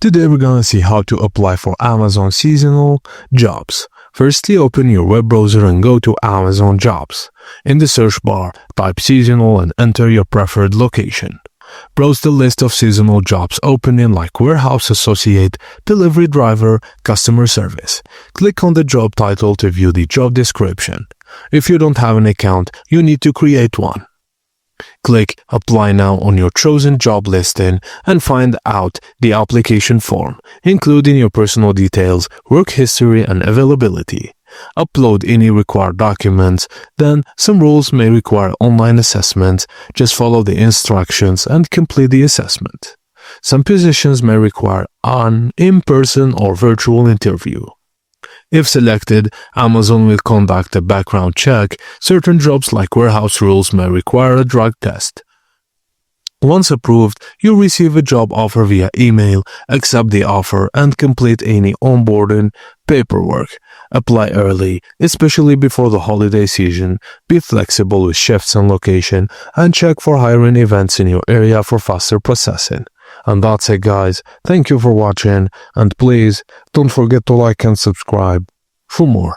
Today we're gonna see how to apply for Amazon seasonal jobs. Firstly, open your web browser and go to Amazon Jobs. In the search bar, type seasonal and enter your preferred location. Browse the list of seasonal jobs opening like warehouse associate, delivery driver, customer service. Click on the job title to view the job description. If you don't have an account, you need to create one. Click Apply Now on your chosen job listing and find out the application form, including your personal details, work history, and availability. Upload any required documents, then some roles may require online assessment. Just follow the instructions and complete the assessment. Some positions may require an in-person or virtual interview. If selected, Amazon will conduct a background check. Certain jobs like warehouse roles may require a drug test. Once approved, you'll receive a job offer via email, accept the offer, and complete any onboarding paperwork. Apply early, especially before the holiday season. Be flexible with shifts and location, and check for hiring events in your area for faster processing. And that's it, guys. Thank you for watching, and please don't forget to like and subscribe for more.